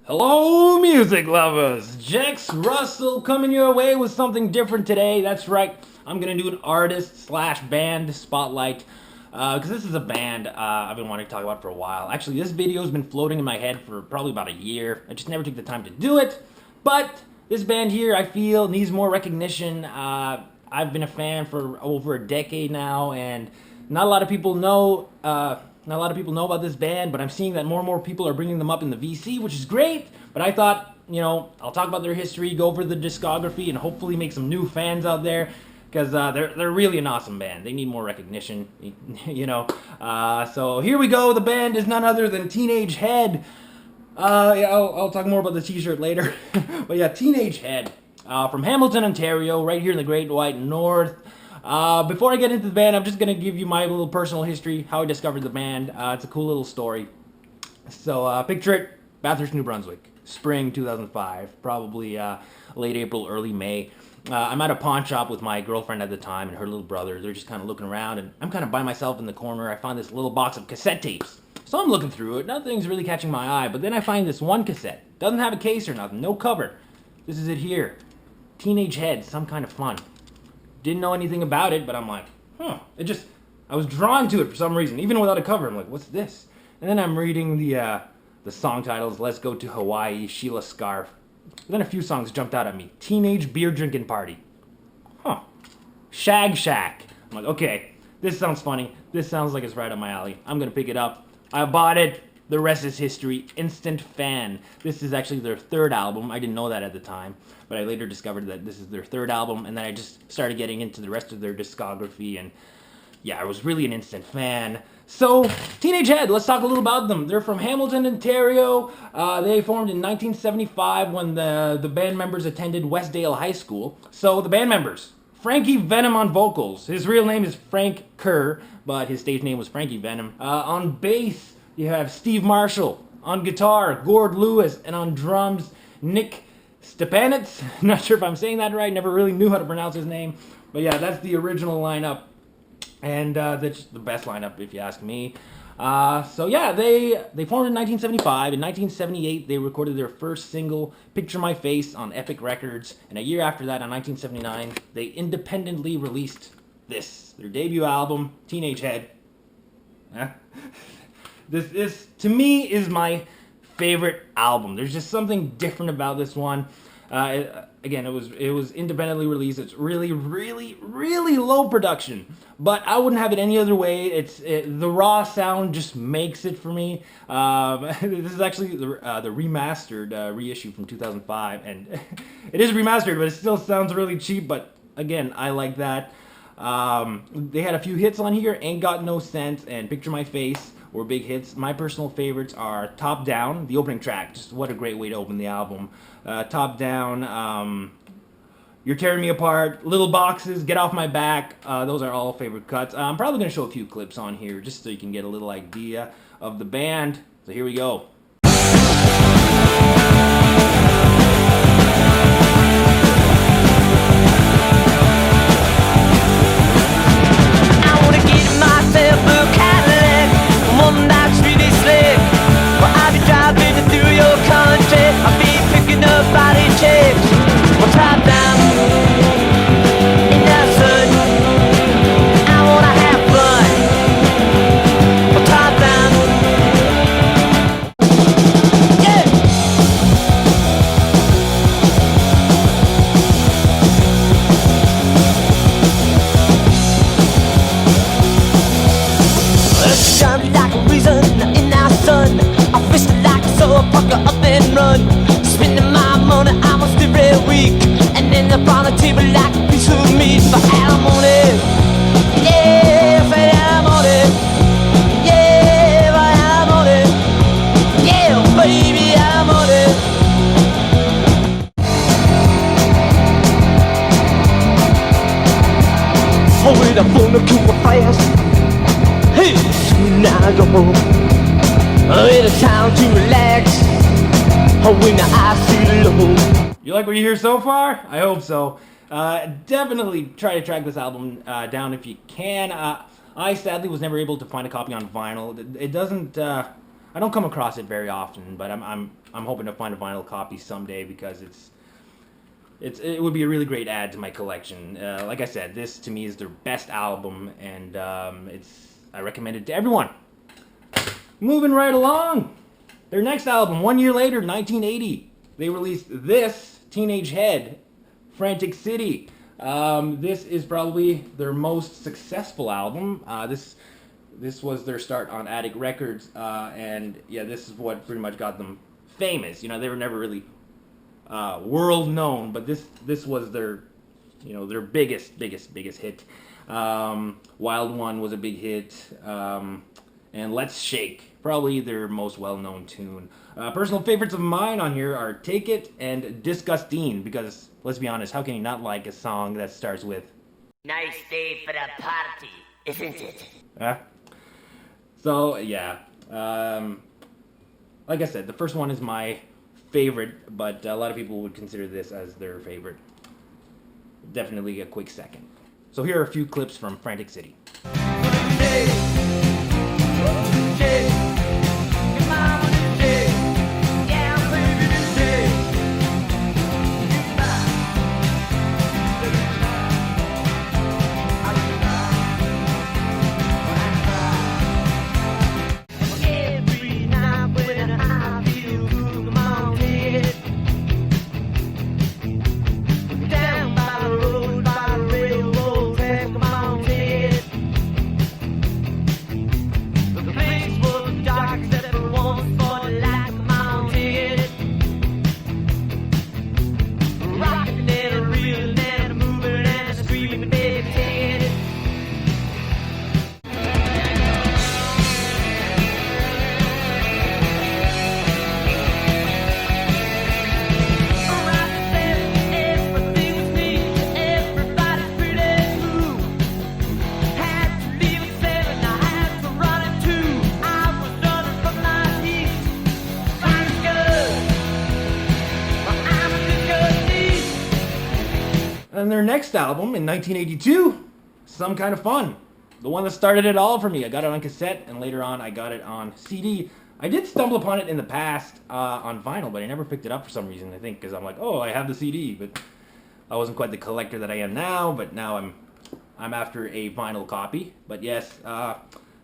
Hello, music lovers! Jex Russell coming your way with something different today. That's right, I'm gonna do an artist slash band spotlight because this is a band I've been wanting to talk about for a while. Actually, this video has been floating in my head for probably about a year. I just never took the time to do it. But this band here, I feel, needs more recognition. I've been a fan for over a decade now, and not a lot of people know. Not a lot of people know about this band, but I'm seeing that more and more people are bringing them up in the VC, which is great. But I thought, I'll talk about their history, go over the discography, and hopefully make some new fans out there, because they're really an awesome band. They need more recognition, So here we go. The band is none other than Teenage Head. Yeah, I'll talk more about the T-shirt later. But yeah, Teenage Head from Hamilton, Ontario, right here in the Great White North. Before I get into the band, I'm just going to give you my little personal history, how I discovered the band. It's a cool little story. So picture it, Bathurst, New Brunswick, spring 2005, probably late April, early May. I'm at a pawn shop with my girlfriend at the time and her little brother. They're just kind of looking around, and I'm kind of by myself in the corner. I find this little box of cassette tapes. So I'm looking through it. Nothing's really catching my eye, but then I find this one cassette. Doesn't have a case or nothing, no cover. This is it here. Teenage Head, Some Kind of Fun. Didn't know anything about it, but I'm like, I was drawn to it for some reason, even without a cover. I'm like, what's this? And then I'm reading the song titles, Let's Go to Hawaii, Sheilas Scarf. And then a few songs jumped out at me. Teenage Beer Drinking Party. Shag Shack. I'm like, okay, this sounds funny. This sounds like it's right up my alley. I'm going to pick it up. I bought it. The rest is history. Instant fan. This is actually their third album. I didn't know that at the time, but I later discovered that this is their third album, and then I just started getting into the rest of their discography, and yeah, I was really an instant fan. So, Teenage Head, let's talk a little about them. They're from Hamilton, Ontario. They formed in 1975 when the band members attended Westdale High School. So, the band members: Frankie Venom on vocals. His real name is Frank Kerr, but his stage name was Frankie Venom. On bass, you have Steve Marshall. On guitar, Gord Lewis. And on drums, Nick Stepanitz. Not sure if I'm saying that right. Never really knew how to pronounce his name. But yeah, that's the original lineup. And that's the best lineup, if you ask me. So yeah, they formed in 1975. In 1978, they recorded their first single, Picture My Face, on Epic Records. And a year after that, in 1979, they independently released this, their debut album, Teenage Head. This to me is my favorite album. There's just something different about this one. Again, it was independently released. It's really, really, really low production, but I wouldn't have it any other way. The raw sound just makes it for me. This is actually the remastered reissue from 2005, and it is remastered, but it still sounds really cheap. But again, I like that. They had a few hits on here. Ain't Got No Sense and Picture My Face were big hits. My personal favorites are Top Down, the opening track. Just what a great way to open the album. Top Down, You're Tearing Me Apart, Little Boxes, Get Off My Back. Those are all favorite cuts. I'm probably going to show a few clips on here just so you can get a little idea of the band. So here we go. One that's really slick. Well, I'll be driving through your country. I'll be picking up body chicks. Well, top down in the sun. I wanna have fun. Well, top down. Yeah. Shine like a reason in the sun. I fist it like a sore pucker up and run. Spending my money almost every week, and end up on the table like a piece of meat for alimony. Yeah, for alimony. Yeah, for alimony. Yeah, baby, alimony. Oh, with a phone to keep my fast. Hey, when I go home, in a town to relax. Oh, when I feel low. You like what you hear so far? I hope so. Definitely try to track this album down if you can. I sadly was never able to find a copy on vinyl. It doesn't I don't come across it very often, but I'm hoping to find a vinyl copy someday because it would be a really great add to my collection. Like I said, this to me is their best album, and I recommend it to everyone. Moving right along, their next album, 1 year later, 1980, they released this, Teenage Head, Frantic City. This is probably their most successful album. This was their start on Attic Records, and yeah, this is what pretty much got them famous. You know, they were never really world known, but this was their, you know, their biggest hit. Wild One was a big hit, and Let's Shake, probably their most well-known tune. Personal favorites of mine on here are Take It and Disgustine, because let's be honest, how can you not like a song that starts with Nice day for the party, isn't it? So yeah, like I said, the first one is my favorite, but a lot of people would consider this as their favorite. Definitely a quick second. So here are a few clips from Frantic City. And their next album in 1982, Some Kind of Fun. The one that started it all for me. I got it on cassette, and later on I got it on CD. I did stumble upon it in the past on vinyl, but I never picked it up for some reason, I think, because I'm like, oh, I have the CD, but I wasn't quite the collector that I am now, but now I'm after a vinyl copy. But yes,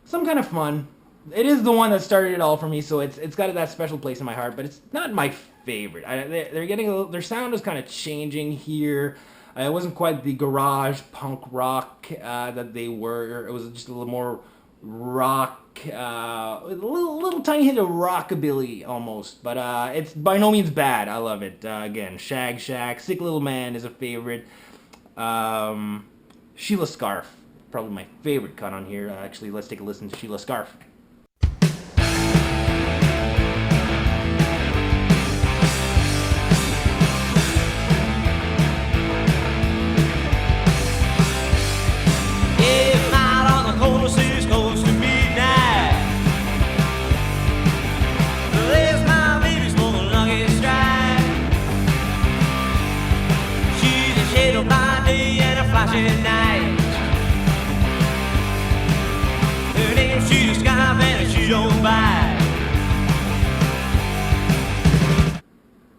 Some Kind of Fun. It is the one that started it all for me, so it's got that special place in my heart, but it's not my favorite. They're getting their sound is kind of changing here. It wasn't quite the garage punk rock that they were. It was just a little more rock, a little tiny hint of rockabilly almost. But it's by no means bad. I love it. Again, Shag Shack, Sick Little Man is a favorite. Sheilas Scarf, probably my favorite cut on here. Actually, let's take a listen to Sheilas Scarf.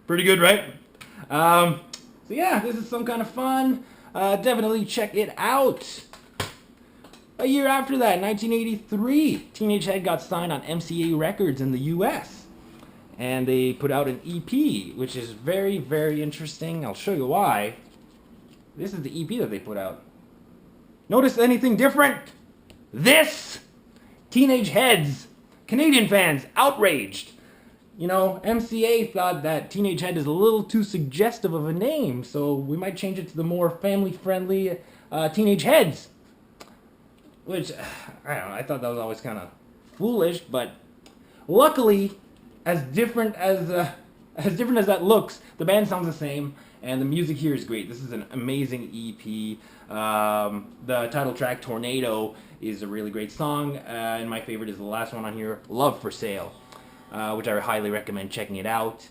Pretty good, right? So yeah, this is Some Kind of Fun. Definitely check it out. A year after that, 1983, Teenage Head got signed on MCA Records in the US. And they put out an EP, which is very, very interesting. I'll show you why. This is the EP that they put out. Notice anything different? This! Teenage Heads. Canadian fans outraged. You know, MCA thought that Teenage Head is a little too suggestive of a name, so we might change it to the more family-friendly Teenage Heads. Which, I don't know, I thought that was always kind of foolish, but luckily, as different as that looks, the band sounds the same, and the music here is great. This is an amazing EP. The title track, Tornado, is a really great song, and my favorite is the last one on here, Love for Sale, which I highly recommend checking it out.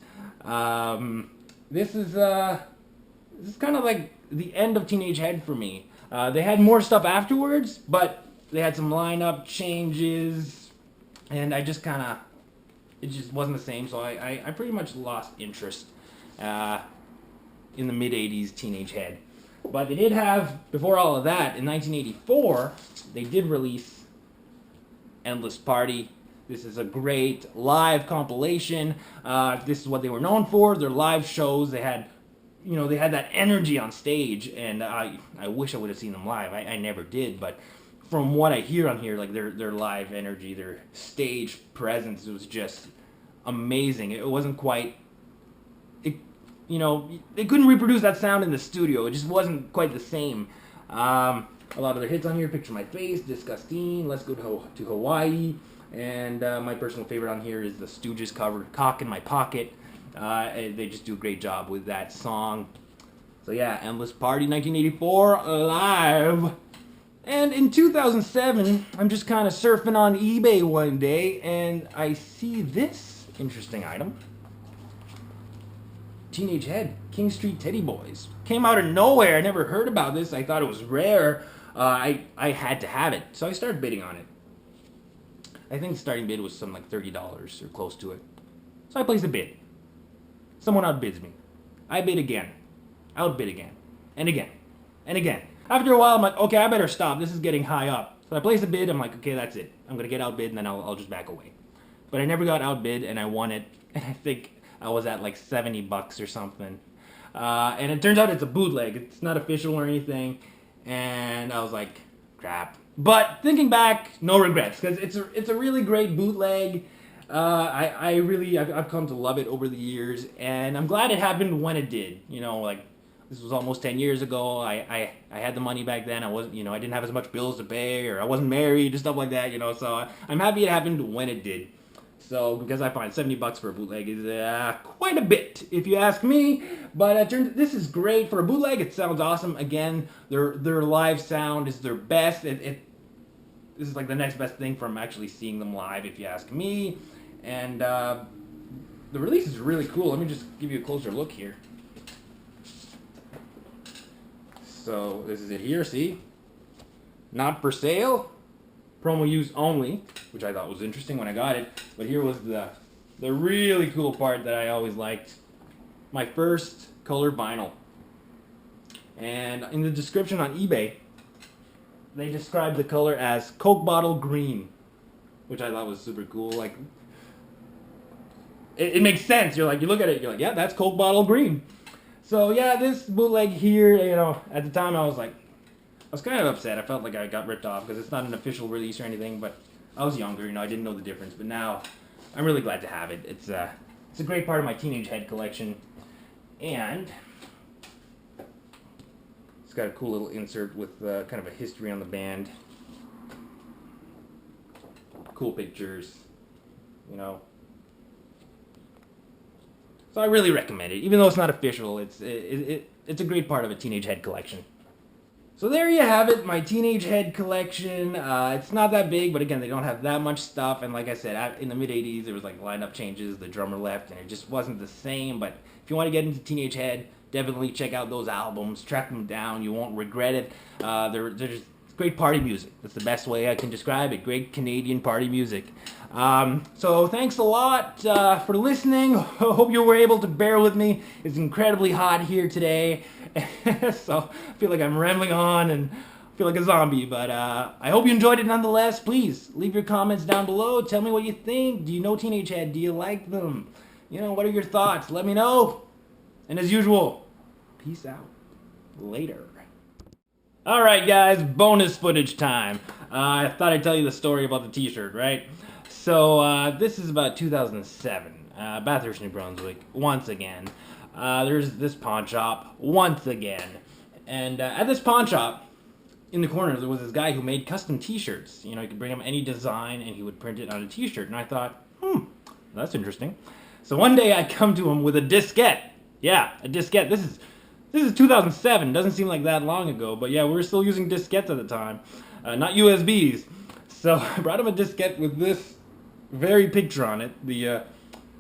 This is kind of like the end of Teenage Head for me. They had more stuff afterwards, but they had some lineup changes, and I just kind of it just wasn't the same. So I pretty much lost interest in the mid '80s Teenage Head. But they did have, before all of that, in 1984, they did release Endless Party. This is a great live compilation. This is what they were known for, their live shows. They had, they had that energy on stage, and I wish I would have seen them live. I never did, but from what I hear on here, like their live energy, their stage presence was just amazing. It wasn't quite, they couldn't reproduce that sound in the studio. It just wasn't quite the same. A lot of their hits on here: Picture My Face, Disgusting, Let's Go to Hawaii, and my personal favorite on here is the Stooges cover, Cock in My Pocket. They just do a great job with that song. So yeah, Endless Party 1984 live. And in 2007, I'm just kind of surfing on eBay one day, and I see this interesting item. Teenage Head, King Street Teddy Boys. Came out of nowhere. I never heard about this. I thought it was rare. I had to have it, so I started bidding on it. I think the starting bid was something like $30 or close to it. So I placed a bid. Someone outbids me. I bid again. Outbid again. And again. And again. After a while, I'm like, okay, I better stop. This is getting high up. So I placed a bid. I'm like, okay, that's it. I'm going to get outbid, and then I'll just back away. But I never got outbid, and I won it. And I think I was at like $70 or something. And it turns out it's a bootleg. It's not official or anything. And I was like, crap. But thinking back, no regrets, because it's a really great bootleg. I've come to love it over the years, and I'm glad it happened when it did. This was almost 10 years ago. I had the money back then. I wasn't, I didn't have as much bills to pay, or I wasn't married, and stuff like that. So I'm happy it happened when it did. So, because I find $70 for a bootleg is quite a bit, if you ask me. But this is great for a bootleg. It sounds awesome. Again, their live sound is their best. This is like the next best thing from actually seeing them live, if you ask me. And the release is really cool. Let me just give you a closer look here. So this is it here. See, not for sale. Promo use only, which I thought was interesting when I got it. But here was the really cool part that I always liked. My first color vinyl. And in the description on eBay, they described the color as Coke bottle green, which I thought was super cool. Like, it makes sense. You look at it, you're like, yeah, that's Coke bottle green. So yeah, this bootleg here, at the time I was kind of upset. I felt like I got ripped off because it's not an official release or anything, but I was younger, I didn't know the difference. But now, I'm really glad to have it. It's a great part of my Teenage Head collection, and it's got a cool little insert with kind of a history on the band. Cool pictures, So I really recommend it, even though it's not official. It's a great part of a Teenage Head collection. So there you have it, my Teenage Head collection. It's not that big, but again, they don't have that much stuff. And like I said, in the mid-'80s, there was like lineup changes. The drummer left, and it just wasn't the same. But if you want to get into Teenage Head, definitely check out those albums. Track them down. You won't regret it. They're just great party music. That's the best way I can describe it. Great Canadian party music. So thanks a lot for listening. Hope you were able to bear with me. It's incredibly hot here today. So I feel like I'm rambling on and feel like a zombie. But I hope you enjoyed it nonetheless. Please leave your comments down below. Tell me what you think. Do you know Teenage Head? Do you like them? What are your thoughts? Let me know. And as usual, peace out. Later. Alright guys, bonus footage time. I thought I'd tell you the story about the t-shirt, right? So, this is about 2007, Bathurst, New Brunswick, once again. There's this pawn shop, once again. And at this pawn shop, in the corner, there was this guy who made custom t-shirts. You could bring him any design and he would print it on a t-shirt. And I thought, that's interesting. So one day I come to him with a diskette. Yeah, a diskette. This is 2007. Doesn't seem like that long ago, but yeah, we were still using diskettes at the time, not USBs. So I brought him a diskette with this very picture on it, the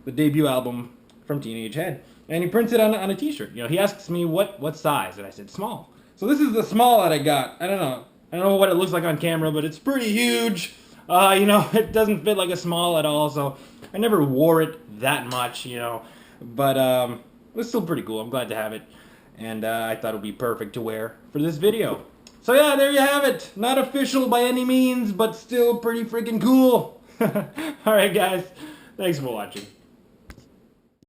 debut album from Teenage Head, and he prints it on a t-shirt. He asks me what size, and I said small. So this is the small that I got. I don't know what it looks like on camera, but it's pretty huge. It doesn't fit like a small at all. So I never wore it that much, you know, but it's still pretty cool. I'm glad to have it, and I thought it would be perfect to wear for this video. So yeah, there you have it. Not official by any means, but still pretty freaking cool. Alright guys, thanks for watching.